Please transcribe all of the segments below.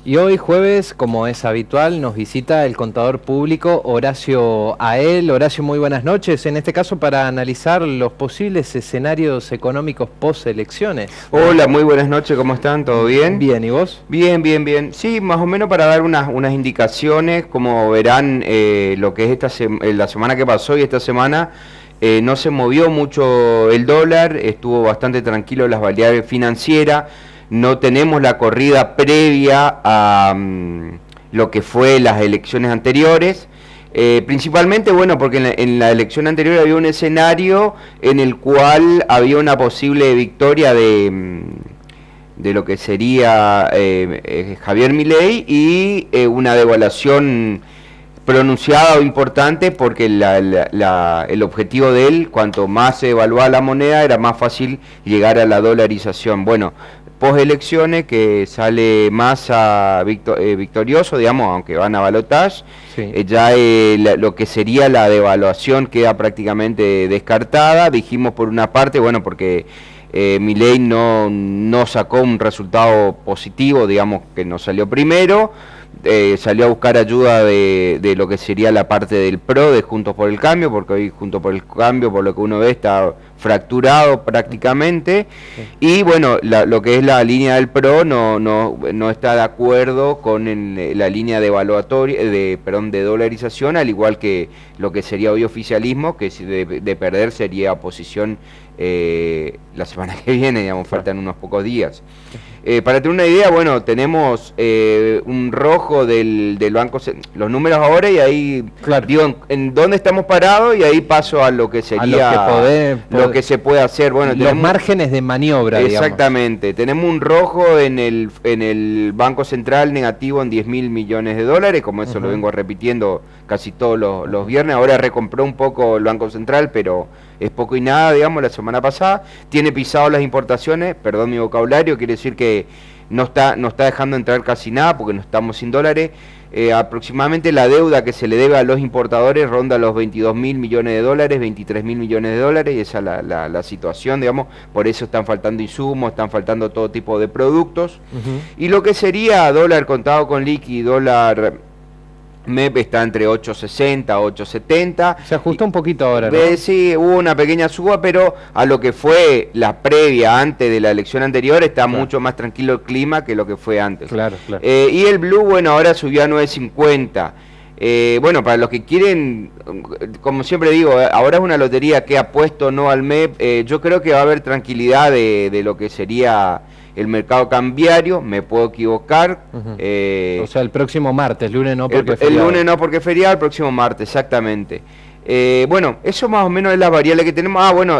Y hoy jueves, como es habitual, nos visita el contador público Horacio Ael. Horacio, muy buenas noches. En este caso, para analizar los posibles escenarios económicos post-elecciones. Hola, muy buenas noches, ¿cómo están? ¿Todo bien? Bien, ¿y vos? Bien, bien, bien. Sí, más o menos para dar unas indicaciones, como verán, lo que es la semana que pasó y esta semana, no se movió mucho el dólar, estuvo bastante tranquilo las variables financieras. No tenemos la corrida previa a lo que fue las elecciones anteriores, principalmente, bueno, porque en la elección anterior había un escenario en el cual había una posible victoria de lo que sería Javier Milei y una devaluación pronunciada o importante, porque el objetivo de él, cuanto más se evaluaba la moneda, era más fácil llegar a la dolarización. Bueno, post elecciones que sale Massa victorioso, digamos, aunque van a balotaje, sí. Lo que sería la devaluación queda prácticamente descartada. Dijimos por una parte, bueno, porque Milei no sacó un resultado positivo, digamos, que no salió primero. Salió a buscar ayuda de lo que sería la parte del PRO, de Juntos por el Cambio, porque hoy Juntos por el Cambio, por lo que uno ve, está fracturado prácticamente. Sí. Y bueno, lo que es la línea del PRO no está de acuerdo con la línea de de dolarización, al igual que lo que sería hoy oficialismo, que de perder sería oposición la semana que viene, digamos, faltan unos pocos días. Para tener una idea, bueno, tenemos un rojo del Banco Central, los números ahora, y ahí claro, digo en dónde estamos parados, y ahí paso a lo que sería lo que se puede hacer. Bueno, los márgenes de maniobra, exactamente, digamos. Tenemos un rojo en el Banco Central negativo en 10.000 millones de dólares, como eso lo vengo repitiendo casi todos los viernes. Ahora recompró un poco el Banco Central, pero es poco y nada, digamos, la semana pasada. Tiene pisado las importaciones, perdón mi vocabulario, quiere decir que no está dejando entrar casi nada porque no estamos sin dólares. Aproximadamente la deuda que se le debe a los importadores ronda los 22.000 millones de dólares, 23.000 millones de dólares, y esa es la situación, digamos. Por eso están faltando insumos, están faltando todo tipo de productos. Y lo que sería dólar contado con liqui, dólar MEP está entre 8.60, 8.70. Se ajustó un poquito ahora, ¿no? Sí, hubo una pequeña suba, pero a lo que fue la previa antes de la elección anterior está claro, mucho más tranquilo el clima que lo que fue antes. Claro, claro. Y el blue, bueno, ahora subió a 9.50. Bueno, para los que quieren, como siempre digo, ahora es una lotería que apuesto o no al MEP. Yo creo que va a haber tranquilidad de lo que sería el mercado cambiario, me puedo equivocar. O sea, el próximo martes, lunes no porque el lunes no porque es feriado, el próximo martes, exactamente. Bueno, eso más o menos es la variable que tenemos. Bueno,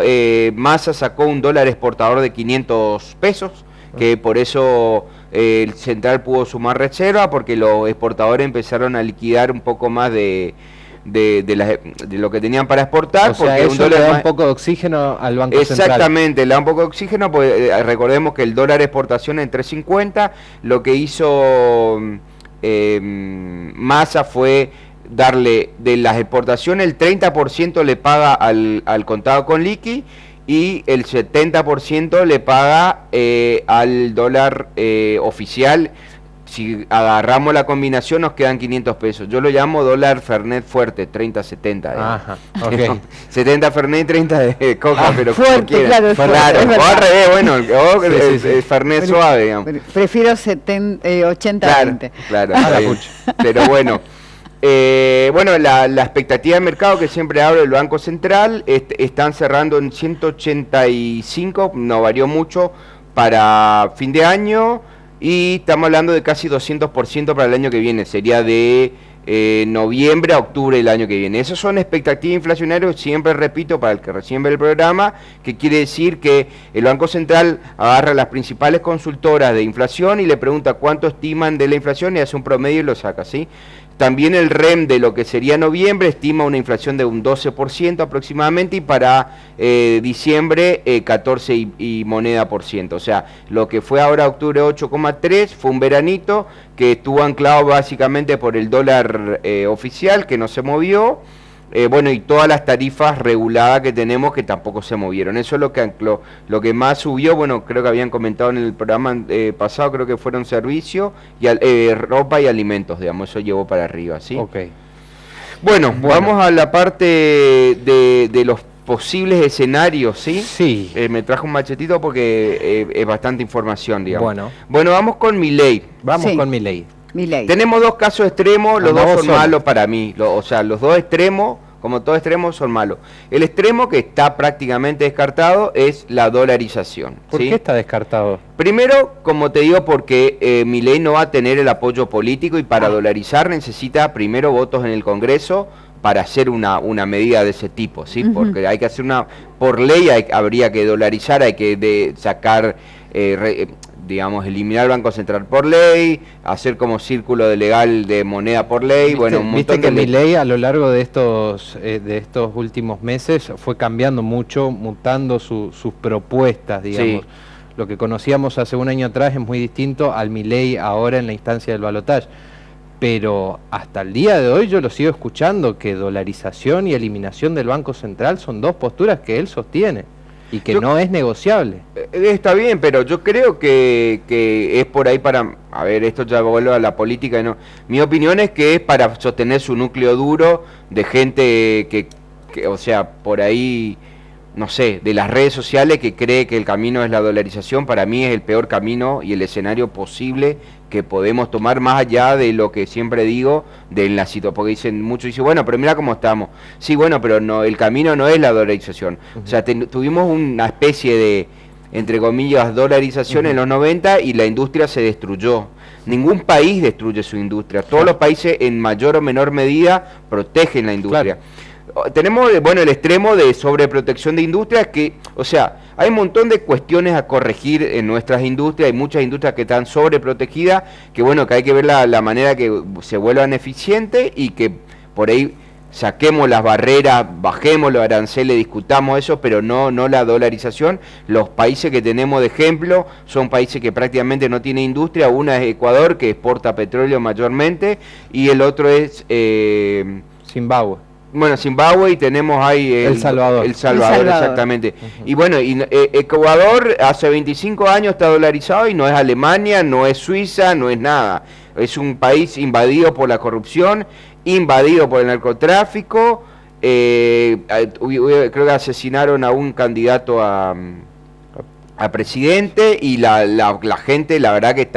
Massa sacó un dólar exportador de 500 pesos, que por eso el central pudo sumar reserva, porque los exportadores empezaron a liquidar un poco más de lo que tenían para exportar. O sea, porque eso le da un poco de oxígeno al Banco Central. Exactamente, le da un poco de oxígeno, pues recordemos que el dólar exportación en 3.50, lo que hizo Massa fue darle de las exportaciones el 30% le paga al contado con liqui, y el 70% le paga al dólar oficial. Si agarramos la combinación nos quedan 500 pesos. Yo lo llamo dólar Fernet fuerte, 30-70. Ajá, okay. 70 Fernet y 30 de coca, pero fuerte, claro, claro, o al revés, bueno, sí. Fernet suave, digamos. Prefiero 80-20. Claro, pero bueno. Bueno, la expectativa de mercado que siempre habla el Banco Central, están cerrando en 185, no varió mucho para fin de año, y estamos hablando de casi 200% para el año que viene, sería de noviembre a octubre del año que viene. Esas son expectativas inflacionarias, siempre repito, para el que recién ve el programa, que quiere decir que el Banco Central agarra las principales consultoras de inflación y le pregunta cuánto estiman de la inflación y hace un promedio y lo saca, ¿sí? También el REM de lo que sería noviembre estima una inflación de un 12% aproximadamente, y para diciembre 14 y moneda por ciento. O sea, lo que fue ahora octubre 8,3 fue un veranito que estuvo anclado básicamente por el dólar oficial, que no se movió, bueno, y todas las tarifas reguladas que tenemos que tampoco se movieron. Eso es lo que ancló. Lo que más subió, bueno, creo que habían comentado en el programa pasado, creo que fueron servicios, y ropa y alimentos, digamos, eso llevó para arriba, ¿sí? Ok. Bueno, vamos a la parte de los posibles escenarios, ¿sí? Sí. Me trajo un machetito porque es bastante información, digamos. Bueno, vamos con Milei. Vamos Sí. con Milei. Milei. Tenemos dos casos extremos, los Anda dos vos son solo. malos para mí. O sea, los dos extremos, como todos extremos, son malos. El extremo que está prácticamente descartado es la dolarización. ¿Por ¿sí? qué está descartado? Primero, como te digo, porque Milei no va a tener el apoyo político y para dolarizar necesita primero votos en el Congreso para hacer una medida de ese tipo, ¿sí? Porque hay que hacer por ley habría que dolarizar, hay que sacar, digamos, eliminar el Banco Central por ley, hacer como círculo legal de moneda por ley, bueno, un montón Viste que de Milei a lo largo de estos últimos meses fue cambiando mucho, mutando sus propuestas, digamos. Sí. Lo que conocíamos hace un año atrás es muy distinto al Milei ahora en la instancia del balotaje. Pero hasta el día de hoy yo lo sigo escuchando, que dolarización y eliminación del Banco Central son dos posturas que él sostiene y que no es negociable. Está bien, pero yo creo que es por ahí para... A ver, esto ya vuelve a la política. No. Mi opinión es que es para sostener su núcleo duro de gente que o sea, por ahí, no sé, de las redes sociales que cree que el camino es la dolarización. Para mí es el peor camino y el escenario posible que podemos tomar, más allá de lo que siempre digo de la situación, porque muchos dicen, bueno, pero mira cómo estamos. Sí, bueno, pero no, el camino no es la dolarización. O sea, tuvimos una especie de, entre comillas, dolarización en los 90 y la industria se destruyó. Ningún país destruye su industria. Todos los países en mayor o menor medida protegen la industria. Tenemos, bueno, el extremo de sobreprotección de industrias que, o sea, hay un montón de cuestiones a corregir en nuestras industrias, hay muchas industrias que están sobreprotegidas, que bueno, que hay que ver la manera que se vuelvan eficientes y que por ahí saquemos las barreras, bajemos los aranceles, discutamos eso, pero no la dolarización. Los países que tenemos de ejemplo son países que prácticamente no tienen industria. Una es Ecuador, que exporta petróleo mayormente, y el otro es... Zimbabue. Bueno, Zimbabue, y tenemos ahí El Salvador. El Salvador, exactamente. Y bueno, Ecuador hace 25 años está dolarizado y no es Alemania, no es Suiza, no es nada. Es un país invadido por la corrupción, invadido por el narcotráfico. Creo que asesinaron a un candidato a presidente y la gente, la verdad que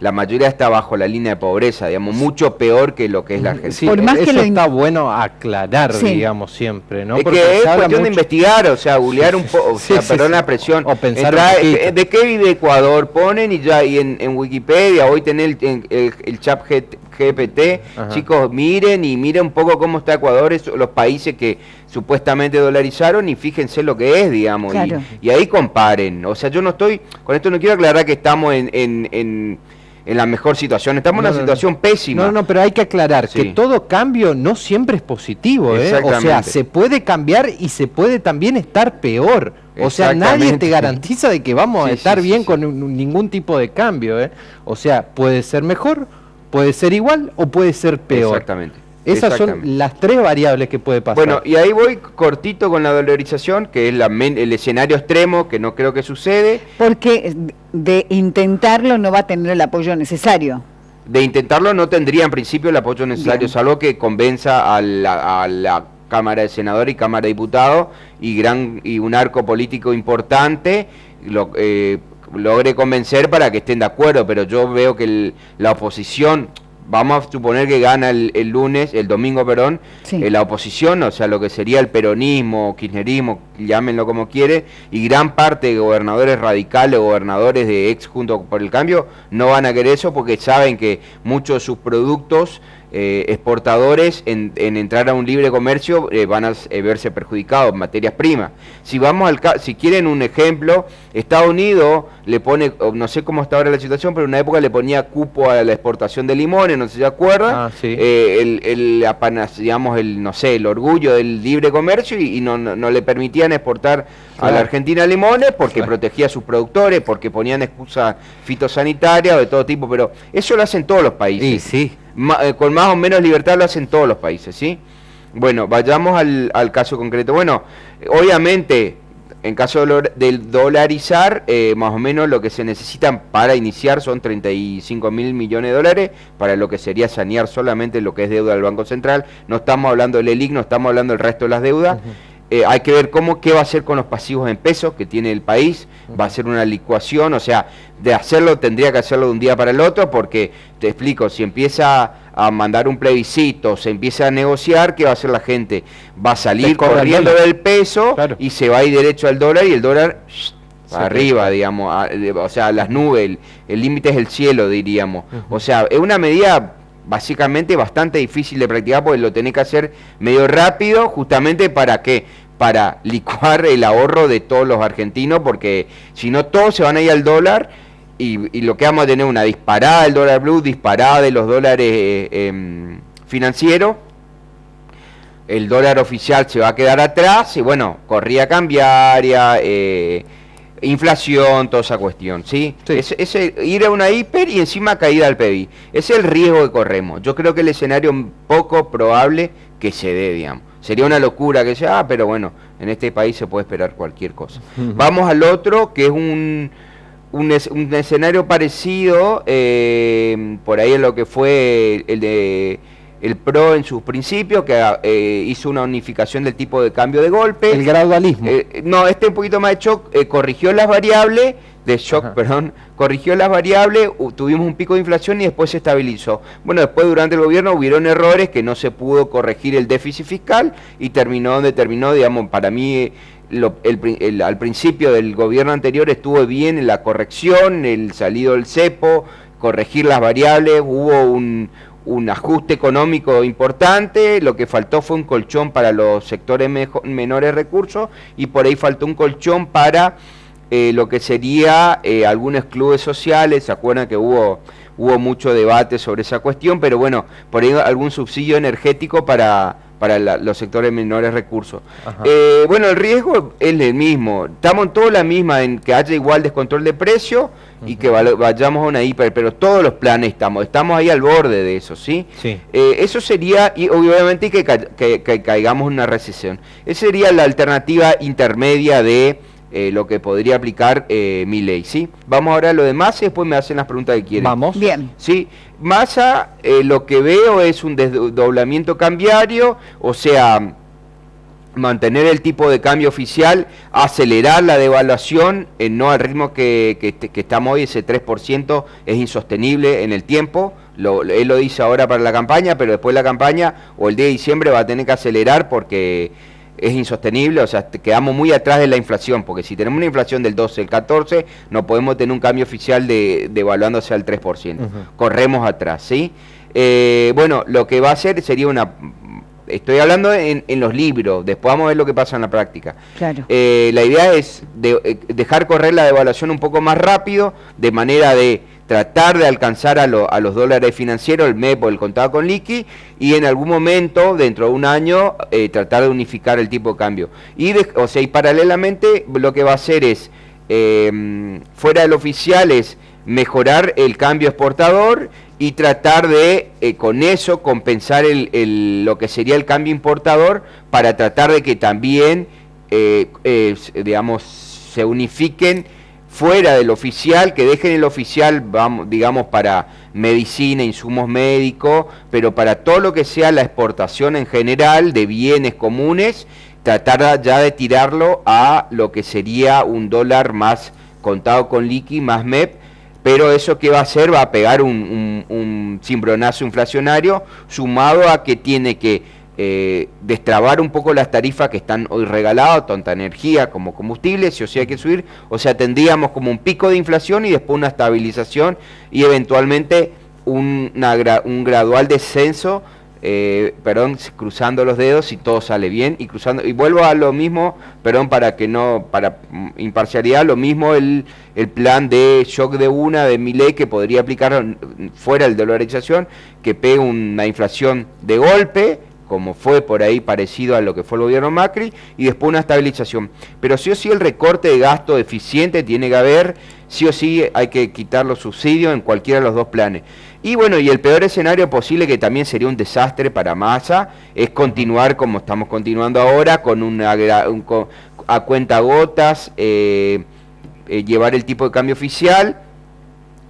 la mayoría está bajo la línea de pobreza, digamos, mucho peor que lo que es la Argentina. Sí, Por más que eso está bueno aclarar, digamos, siempre, ¿no? Es Porque que es se habla cuestión de mucho. investigar, o sea, googlear un poco, o sea, perdón la presión. O pensar un poquito. ¿De qué vive Ecuador? Ponen y ya, y en Wikipedia, hoy tenés el chat GPT, Ajá. chicos, miren un poco cómo está Ecuador, los países que supuestamente dolarizaron, y fíjense lo que es, digamos, Claro. y ahí comparen. O sea, yo no estoy, con esto no quiero aclarar que estamos en la mejor situación, estamos en una situación pésima. No, pero hay que aclarar Sí. que todo cambio no siempre es positivo, ¿eh? O sea, Exactamente. se puede cambiar y se puede también estar peor. O sea, nadie Exactamente. te garantiza de que vamos a Sí, estar sí, bien sí, con ningún tipo de cambio, ¿eh? O sea, puede ser mejor, puede ser igual o puede ser peor. Exactamente. Esas Exactamente. son las tres variables que puede pasar. Bueno, y ahí voy cortito con la dolarización, que es el escenario extremo, que no creo que sucede. Porque de intentarlo no va a tener el apoyo necesario. De intentarlo no tendría en principio el apoyo necesario, Bien. salvo que convenza a la Cámara de Senadores y Cámara de Diputados y un arco político importante logre convencer para que estén de acuerdo, pero yo veo que la oposición... Vamos a suponer que gana el domingo, Sí. la oposición, o sea, lo que sería el peronismo, kirchnerismo, llámenlo como quiere, y gran parte de gobernadores radicales, gobernadores de ex Juntos por el Cambio, no van a querer eso porque saben que muchos de sus productos exportadores en entrar a un libre comercio van a verse perjudicados, materias primas. Si quieren un ejemplo, Estados Unidos le pone, no sé cómo está ahora la situación, pero en una época le ponía cupo a la exportación de limones, no sé si se acuerda, Sí. Digamos, el orgullo del libre comercio y no le permitían exportar a la Argentina limones porque protegía a sus productores, porque ponían excusas fitosanitarias o de todo tipo, pero eso lo hacen todos los países. Y sí. Con más o menos libertad lo hacen todos los países, ¿sí? Bueno, vayamos al caso concreto. Bueno, obviamente, en caso del dolarizar, más o menos lo que se necesitan para iniciar son 35.000 millones de dólares, para lo que sería sanear solamente lo que es deuda del Banco Central. No estamos hablando del ELIC, no estamos hablando del resto de las deudas. Hay que ver qué va a hacer con los pasivos en pesos que tiene el país. Va a ser una licuación, o sea, de hacerlo tendría que hacerlo de un día para el otro, porque, te explico, si empieza a mandar un plebiscito, se empieza a negociar, ¿qué va a hacer la gente? Va a salir corriendo del peso, claro, y se va a ir derecho al dólar, y el dólar arriba, digamos, o sea, las nubes, el límite es el cielo, diríamos. O sea, es una medida básicamente bastante difícil de practicar, porque lo tenés que hacer medio rápido, justamente ¿para qué? Para licuar el ahorro de todos los argentinos, porque si no todos se van a ir al dólar, y lo que vamos a tener una disparada del dólar blue, disparada de los dólares financieros. El dólar oficial se va a quedar atrás, y bueno, corrida cambiaria, inflación, toda esa cuestión, ¿sí? Es ir a una hiper y encima caída del PBI. Ese es el riesgo que corremos. Yo creo que el escenario es poco probable que se dé, digamos. Sería una locura que sea, pero bueno, en este país se puede esperar cualquier cosa. Vamos al otro, que es un escenario parecido, por ahí en lo que fue el PRO en sus principios, que hizo una unificación del tipo de cambio de golpe. El gradualismo. No, un poquito más de shock, corrigió las variables, corrigió las variables, tuvimos un pico de inflación y después se estabilizó. Bueno, después durante el gobierno hubieron errores que no se pudo corregir el déficit fiscal y terminó donde terminó, digamos, para mí al principio del gobierno anterior estuvo bien en la corrección, el salido del cepo, corregir las variables, hubo un ajuste económico importante, lo que faltó fue un colchón para los sectores menores recursos, y por ahí faltó un colchón para lo que sería algunos clubes sociales. Se acuerdan que hubo mucho debate sobre esa cuestión, pero bueno, por ahí algún subsidio energético para los sectores menores recursos. Bueno, el riesgo es el mismo, estamos en toda la misma, en que haya igual descontrol de precio y que vayamos a una hiper, pero todos los planes estamos ahí al borde de eso, ¿sí? Sí. Eso sería, y obviamente que caigamos en una recesión. Esa sería la alternativa intermedia de lo que podría aplicar Milei, ¿sí? Vamos ahora a lo de Massa y después me hacen las preguntas que quieren. Vamos. Bien. Sí, Massa, lo que veo es un desdoblamiento cambiario, o sea, mantener el tipo de cambio oficial, acelerar la devaluación, no al ritmo que estamos hoy. Ese 3% es insostenible en el tiempo. Él lo dice ahora para la campaña, pero después de la campaña o el día de diciembre va a tener que acelerar porque es insostenible. O sea, quedamos muy atrás de la inflación, porque si tenemos una inflación del 12, el 14, no podemos tener un cambio oficial devaluándose al 3%. Corremos atrás, ¿sí? Bueno, lo que va a hacer sería estoy hablando en los libros, después vamos a ver lo que pasa en la práctica. Claro. La idea es dejar correr la devaluación un poco más rápido, de manera de tratar de alcanzar a los dólares financieros, el MEP o el contado con liqui, y en algún momento, dentro de un año, tratar de unificar el tipo de cambio. Y paralelamente lo que va a hacer es, fuera del oficial, es mejorar el cambio exportador y tratar de, con eso, compensar lo que sería el cambio importador, para tratar de que también, digamos, se unifiquen fuera del oficial, que dejen el oficial, digamos, para medicina, insumos médicos, pero para todo lo que sea la exportación en general de bienes comunes, tratar ya de tirarlo a lo que sería un dólar más contado con liqui, más MEP. Pero eso que va a hacer, va a pegar un cimbronazo inflacionario, sumado a que tiene que destrabar un poco las tarifas que están hoy regaladas, tanto energía como combustibles, o sea, hay que subir. O sea, tendríamos como un pico de inflación y después una estabilización y eventualmente un gradual descenso, cruzando los dedos si todo sale bien, y vuelvo a lo mismo, para imparcialidad, lo mismo el plan de shock de Milei, que podría aplicar fuera de dolarización, que pegue una inflación de golpe, como fue por ahí parecido a lo que fue el gobierno Macri, y después una estabilización. Pero sí o sí el recorte de gasto eficiente tiene que haber, sí o sí hay que quitar los subsidios en cualquiera de los dos planes. Y bueno, y el peor escenario posible, que también sería un desastre para Massa, es continuar como estamos continuando ahora, con a cuentagotas, llevar el tipo de cambio oficial.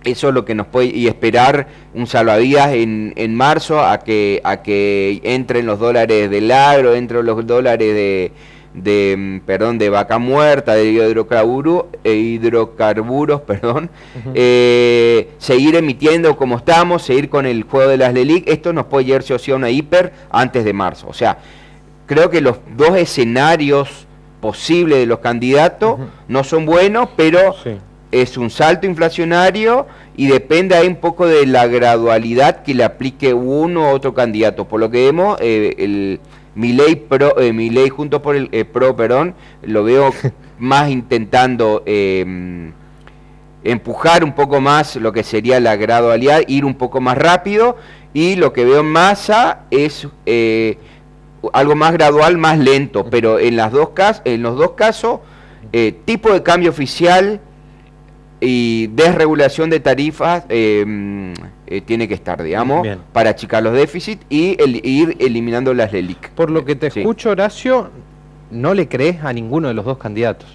Eso es lo que nos puede, y esperar un salvavidas en marzo a que entren los dólares del agro, entren los dólares de vaca muerta, de hidrocarburos, seguir emitiendo como estamos, seguir con el juego de las LELIC. Esto nos puede llevar sí o sí a una hiper antes de marzo. O sea, creo que los dos escenarios posibles de los candidatos no son buenos, pero sí, es un salto inflacionario y depende ahí un poco de la gradualidad que le aplique uno u otro candidato. Por lo que vemos, Milei junto por el lo veo más intentando empujar un poco más lo que sería la gradualidad, ir un poco más rápido, y lo que veo en Massa es algo más gradual, más lento, pero en los dos casos, tipo de cambio oficial y desregulación de tarifas tiene que estar, digamos, bien, para achicar los déficits y ir eliminando las LELIC. Por lo que te escucho, Horacio, no le crees a ninguno de los dos candidatos.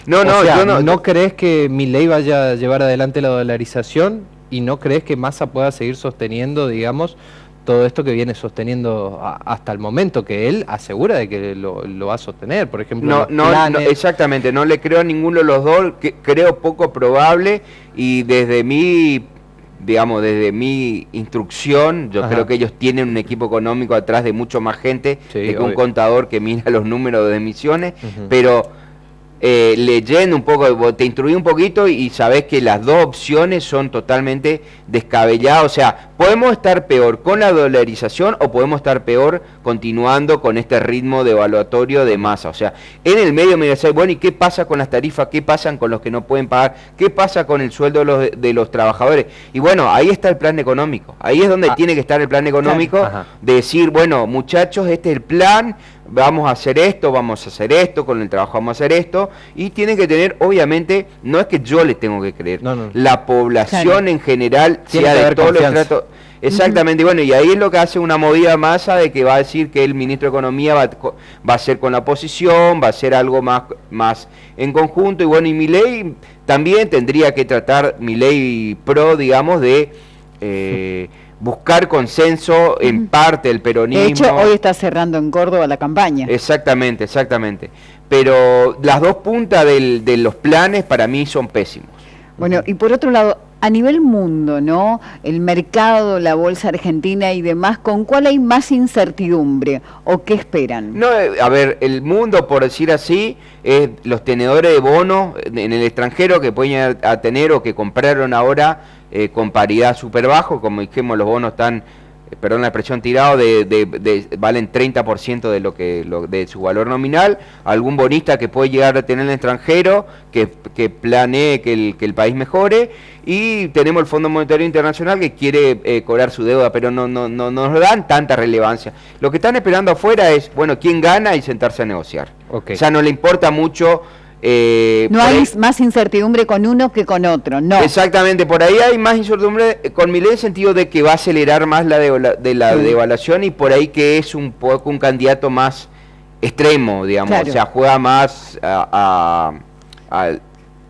¿No crees que Milei vaya a llevar adelante la dolarización y no crees que Massa pueda seguir sosteniendo, digamos, todo esto que viene sosteniendo hasta el momento, que él asegura de que lo va a sostener? Por ejemplo, no, exactamente, no le creo a ninguno de los dos, creo poco probable, y desde mi instrucción, yo creo que ellos tienen un equipo económico atrás de mucho más gente, que un contador que mira los números de emisiones, pero leyendo un poco, te instruí un poquito y sabés que las dos opciones son totalmente descabelladas. O sea, podemos estar peor con la dolarización o podemos estar peor continuando con este ritmo devaluatorio de Massa. O sea, en el medio me dice, bueno, ¿y qué pasa con las tarifas? ¿Qué pasa con los que no pueden pagar? ¿Qué pasa con el sueldo de los trabajadores? Y bueno, ahí está el plan económico. Ahí es donde tiene que estar el plan económico, de decir, bueno, muchachos, este es el plan, vamos a hacer esto, con el trabajo vamos a hacer esto, y tienen que tener, obviamente, no es que yo les tengo que creer, la población en general, sea de todos los tratos. Exactamente, bueno, y ahí es lo que hace una movida Massa, de que va a decir que el ministro de Economía va a ser con la oposición, va a ser algo más en conjunto, y bueno, y Milei también tendría que tratar, Milei pro, digamos, de buscar consenso en parte del peronismo. De hecho, hoy está cerrando en Córdoba la campaña. Exactamente. Pero las dos puntas de los planes para mí son pésimos. Bueno, y por otro lado, a nivel mundo, ¿no? El mercado, la bolsa argentina y demás, ¿con cuál hay más incertidumbre o qué esperan? No, a ver, el mundo, por decir así, es los tenedores de bonos en el extranjero que pueden llegar a tener o que compraron ahora con paridad súper bajo, como dijimos, los bonos están, perdón la expresión, tirados, valen 30% de su valor nominal. Algún bonista que puede llegar a tener en el extranjero, que planee que el país mejore, y tenemos el Fondo Monetario Internacional que quiere cobrar su deuda, pero no nos dan tanta relevancia. Lo que están esperando afuera es, bueno, quién gana y sentarse a negociar. O sea, no le importa mucho. No hay más incertidumbre con uno que con otro, no. Exactamente, por ahí hay más incertidumbre con Milei, en el sentido de que va a acelerar más la devaluación, y por ahí que es un poco un candidato más extremo, digamos, claro. O sea, juega más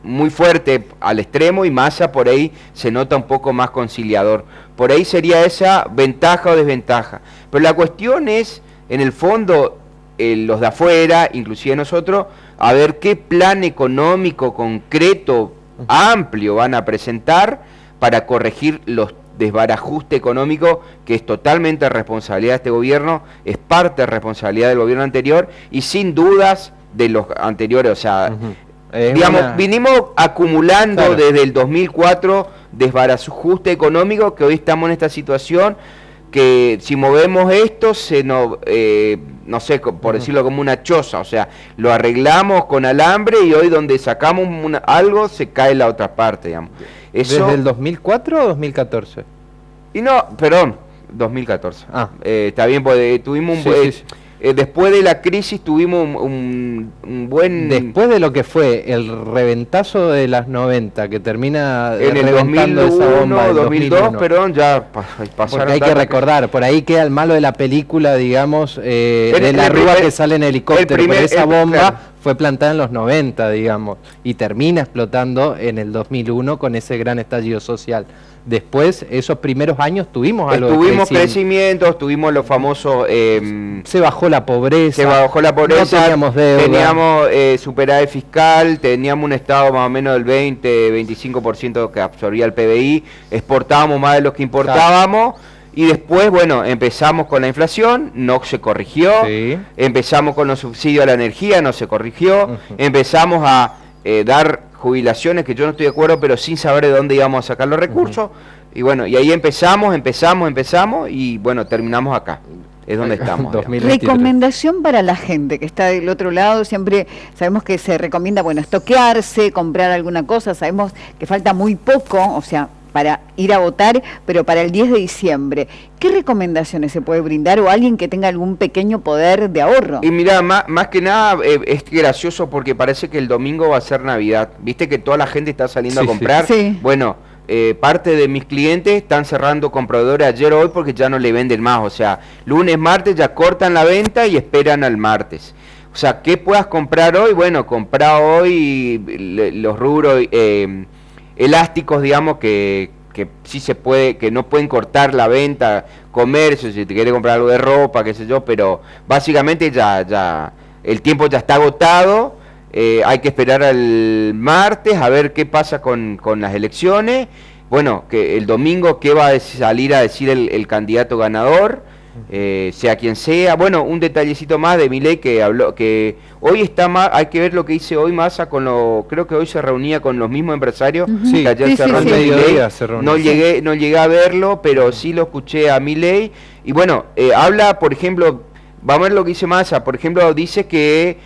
muy fuerte al extremo, y Massa por ahí se nota un poco más conciliador. Por ahí sería esa ventaja o desventaja. Pero la cuestión es, en el fondo, los de afuera, inclusive nosotros, a ver qué plan económico concreto, amplio, van a presentar para corregir los desbarajuste económico, que es totalmente responsabilidad de este gobierno, es parte de responsabilidad del gobierno anterior, y sin dudas de los anteriores. O sea, vinimos acumulando desde el 2004 desbarajuste económico, que hoy estamos en esta situación, que si movemos esto, no sé, por decirlo como una choza, o sea, lo arreglamos con alambre, y hoy donde sacamos algo, se cae la otra parte, digamos. Eso, ¿desde el 2004 o 2014? Y no, perdón, 2014. Ah. Está bien, porque tuvimos un... Sí, sí. Después de la crisis tuvimos un buen... Después de lo que fue el reventazo de las 90, que termina en el reventando 2001, esa bomba del 2002, 2001. perdón, ya pasaron. Porque hay que tantas recordar, por ahí queda el malo de la película, digamos, de el la rúa primer- que sale en helicóptero, el primer- pero esa bomba claro. fue plantada en los 90, digamos, y termina explotando en el 2001 con ese gran estallido social. Después, esos primeros años tuvimos algo de Tuvimos crecimiento. crecimientos, tuvimos los famosos... Se bajó la pobreza. se bajó la pobreza, No teníamos deuda. teníamos superávit fiscal, teníamos un estado más o menos del 20-25% que absorbía el PBI, exportábamos más de lo que importábamos, y después, bueno, empezamos con la inflación, no se corrigió, Sí. empezamos con los subsidios a la energía, no se corrigió, Ujú. empezamos a dar jubilaciones, que yo no estoy de acuerdo, pero sin saber de dónde íbamos a sacar los recursos, y bueno, y ahí empezamos, y bueno, terminamos acá. Es donde estamos. 2023. Recomendación para la gente que está del otro lado, siempre sabemos que se recomienda, bueno, estoquearse, comprar alguna cosa, sabemos que falta muy poco, o sea, para ir a votar, pero para el 10 de diciembre, ¿qué recomendaciones se puede brindar o alguien que tenga algún pequeño poder de ahorro? Y mira, más que nada es gracioso porque parece que el domingo va a ser Navidad. Viste que toda la gente está saliendo Sí, a comprar. sí. Bueno, parte de mis clientes están cerrando compradores ayer o hoy porque ya no le venden más. O sea, lunes, martes ya cortan la venta y esperan al martes. O sea, ¿qué puedas comprar hoy? Bueno, comprar hoy los rubros elásticos, digamos, que sí se puede, que no pueden cortar la venta, comercio, si te quieres comprar algo de ropa, qué sé yo, pero básicamente ya el tiempo ya está agotado. Hay que esperar al martes a ver qué pasa con las elecciones. Bueno, que el domingo qué va a salir a decir el candidato ganador, sea quien sea. Bueno, un detallecito más de Milei que habló, que hoy está más, hay que ver lo que dice hoy Massa creo que hoy se reunía con los mismos empresarios. Ujú. Sí, que ayer sí, se sí, reunió sí. Milei. Mediodía se reunió. No llegué a verlo, pero sí lo escuché a Milei. Y bueno, habla, por ejemplo, vamos a ver lo que dice Massa. Por ejemplo, dice que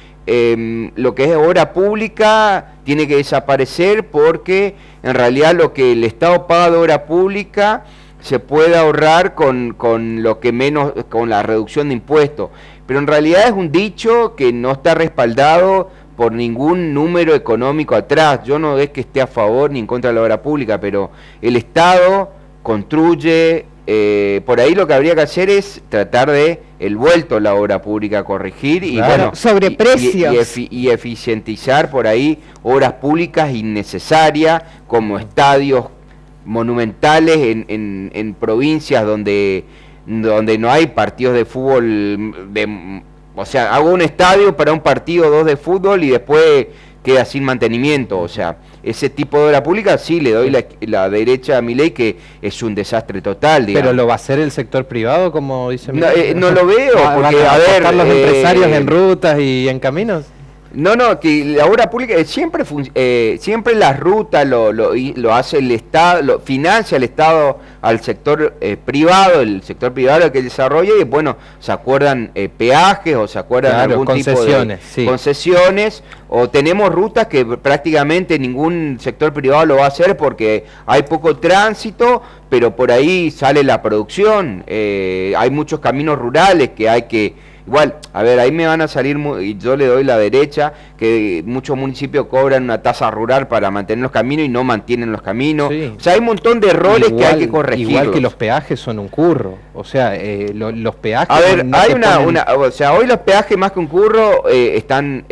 lo que es obra pública tiene que desaparecer porque en realidad lo que el Estado paga de obra pública se puede ahorrar con lo que menos, con la reducción de impuestos. Pero en realidad es un dicho que no está respaldado por ningún número económico atrás. Yo no es que esté a favor ni en contra de la obra pública, pero el Estado construye, por ahí lo que habría que hacer es tratar de el vuelto a la obra pública, corregir y Claro, bueno, sobreprecios. y eficientizar por ahí obras públicas innecesarias como estadios monumentales en provincias donde no hay partidos de fútbol, o sea, hago un estadio para un partido, 2 de fútbol y después queda sin mantenimiento. O sea, ese tipo de obra pública sí le doy la derecha a Milei, que es un desastre total, digamos. Pero lo va a hacer el sector privado, como dice No, Milei? no lo veo, ¿Van porque, a a ver, apostar los empresarios en rutas y en caminos? No, que la obra pública siempre las rutas lo hace el Estado, lo financia el Estado al sector privado, el sector privado que desarrolla y bueno, se acuerdan peajes o se acuerdan Claro, algún concesiones, tipo de sí. concesiones, o tenemos rutas que prácticamente ningún sector privado lo va a hacer porque hay poco tránsito, pero por ahí sale la producción, hay muchos caminos rurales que hay que... Igual, a ver, ahí me van a salir, y yo le doy la derecha, que muchos municipios cobran una tasa rural para mantener los caminos y no mantienen los caminos. Sí. O sea, hay un montón de errores que hay que corregir. Igual que los peajes son un curro. O sea, los peajes... A ver, no hay te ponen- o sea, hoy los peajes más que un curro están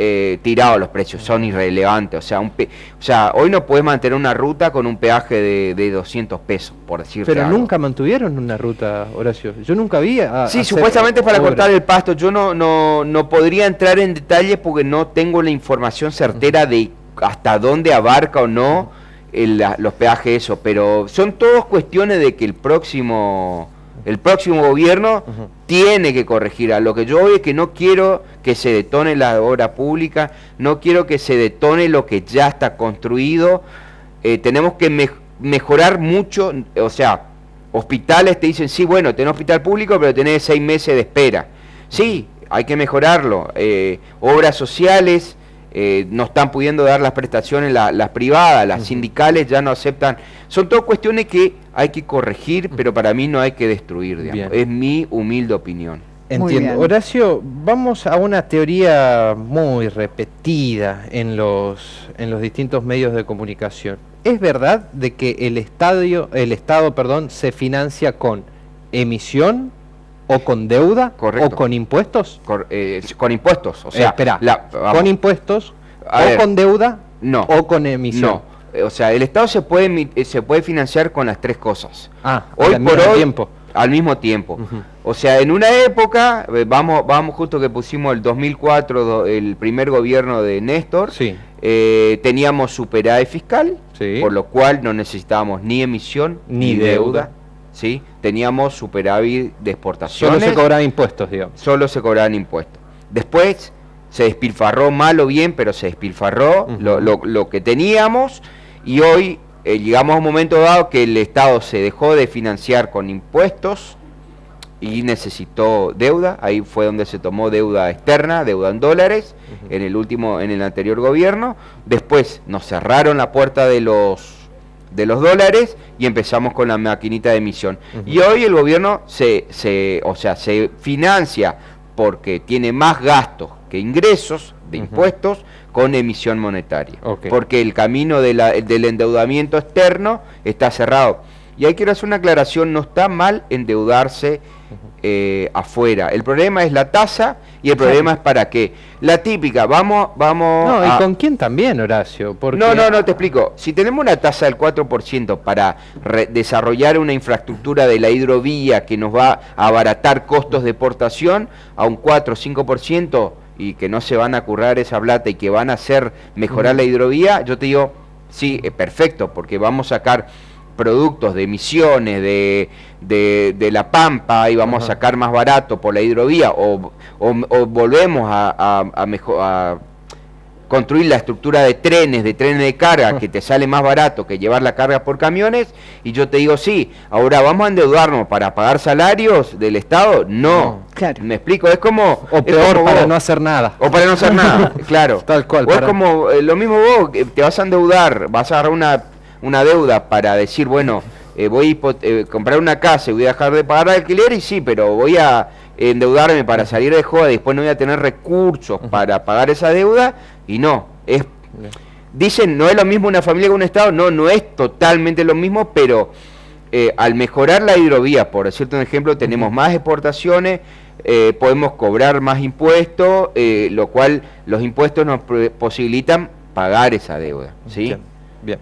tirados los precios, son irrelevantes. O sea, hoy no puedes mantener una ruta con un peaje de 200 pesos, por decirte Pero algo. nunca mantuvieron una ruta, Horacio. Yo nunca vi Sí, hacer supuestamente para obra. cortar el pasto. Yo no podría entrar en detalles porque no tengo la información certera de hasta dónde abarca o no los peajes eso, pero son todas cuestiones de que el próximo gobierno tiene que corregir. A lo que yo voy es que no quiero que se detone la obra pública, no quiero que se detone lo que ya está construido. Tenemos que mejorar mucho, o sea, hospitales te dicen, sí, bueno, tenés hospital público, pero tenés 6 meses de espera. Sí, hay que mejorarlo. Obras sociales, no están pudiendo dar las prestaciones las privadas, las sindicales ya no aceptan. Son todas cuestiones que hay que corregir, pero para mí no hay que destruir, digamos. Es mi humilde opinión. Entiendo. Horacio, vamos a una teoría muy repetida en los distintos medios de comunicación. ¿Es verdad de que el Estado, se financia con emisión o con deuda? Correcto. ¿O con impuestos? Con impuestos, o sea... espera, ¿con impuestos o con deuda? No. ¿O con emisión? No, o sea, el Estado se puede financiar con las tres cosas. Hoy al mismo tiempo. Al mismo tiempo. O sea, en una época, vamos justo que pusimos el 2004, el primer gobierno de Néstor, sí. Teníamos superávit fiscal, sí. Por lo cual no necesitábamos ni emisión ni deuda. ¿Sí? Teníamos superávit de exportaciones. Solo se cobraban impuestos, digamos. Solo se cobraban impuestos. Después se despilfarró, mal o bien, pero se despilfarró lo que teníamos, y hoy llegamos a un momento dado que el Estado se dejó de financiar con impuestos y necesitó deuda. Ahí fue donde se tomó deuda externa, deuda en dólares, en el anterior gobierno. Después nos cerraron la puerta de los dólares y empezamos con la maquinita de emisión. Y hoy el gobierno se financia porque tiene más gastos que ingresos de impuestos con emisión monetaria. Porque el camino del endeudamiento externo está cerrado. Y ahí quiero hacer una aclaración, no está mal endeudarse afuera. El problema es la tasa y el problema es para qué. La típica, vamos No, ¿y con quién también, Horacio? Porque... No, te explico. Si tenemos una tasa del 4% para desarrollar una infraestructura de la hidrovía que nos va a abaratar costos de exportación a un 4 o 5%, y que no se van a currar esa plata y que van a hacer mejorar la hidrovía, yo te digo, sí, es perfecto, porque vamos a sacar productos de emisiones de la Pampa y vamos a sacar más barato por la hidrovía, o volvemos a construir la estructura de trenes de carga que te sale más barato que llevar la carga por camiones, y yo te digo sí. Ahora, ¿vamos a endeudarnos para pagar salarios del Estado? No. Claro. ¿Me explico? Es como... O peor, para no hacer nada. O para no hacer nada, claro. Tal cual. O es como, lo mismo vos, te vas a endeudar, vas a agarrar una deuda para decir, bueno, voy a comprar una casa y voy a dejar de pagar alquiler, y sí, pero voy a endeudarme para salir de joda y después no voy a tener recursos para pagar esa deuda, y no, dicen, no es lo mismo una familia que un Estado, no es totalmente lo mismo, pero al mejorar la hidrovía, por decirte un ejemplo, tenemos más exportaciones, podemos cobrar más impuestos, lo cual los impuestos nos posibilitan pagar esa deuda, ¿sí? Bien.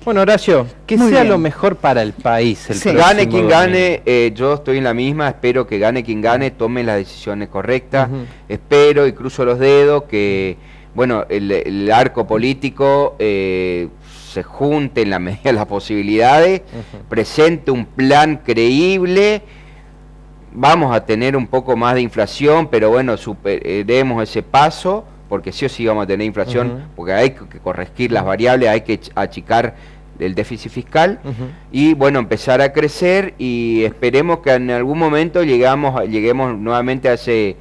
Bueno, Horacio, que Muy sea bien. lo mejor para el país. Gane quien gane, yo estoy en la misma, espero que gane quien gane, tome las decisiones correctas, espero y cruzo los dedos que, bueno, el arco político se junte en la medida de las posibilidades, presente un plan creíble. Vamos a tener un poco más de inflación, pero bueno, superemos ese paso, porque sí o sí vamos a tener inflación, porque hay que corregir las variables, hay que achicar el déficit fiscal, y bueno, empezar a crecer, y esperemos que en algún momento lleguemos nuevamente a ese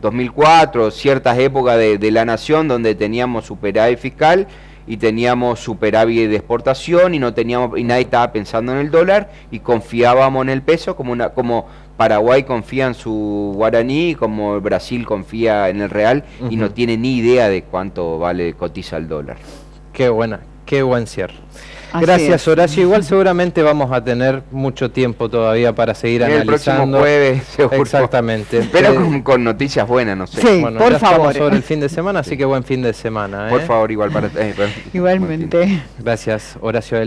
2004, ciertas épocas de la nación donde teníamos superávit fiscal y teníamos superávit de exportación, y nadie estaba pensando en el dólar y confiábamos en el peso, como Paraguay confía en su guaraní, como Brasil confía en el real, y no tiene ni idea de cuánto cotiza el dólar. Qué buen cierre. Así Gracias, es. Horacio. Igual seguramente vamos a tener mucho tiempo todavía para seguir analizando. El próximo jueves, seguro. Exactamente. Pero con noticias buenas, no sé. Sí, Bueno, por ya favor. estamos sobre el fin de semana, así que buen fin de semana. Por favor, igual para... Igualmente. Gracias, Horacio.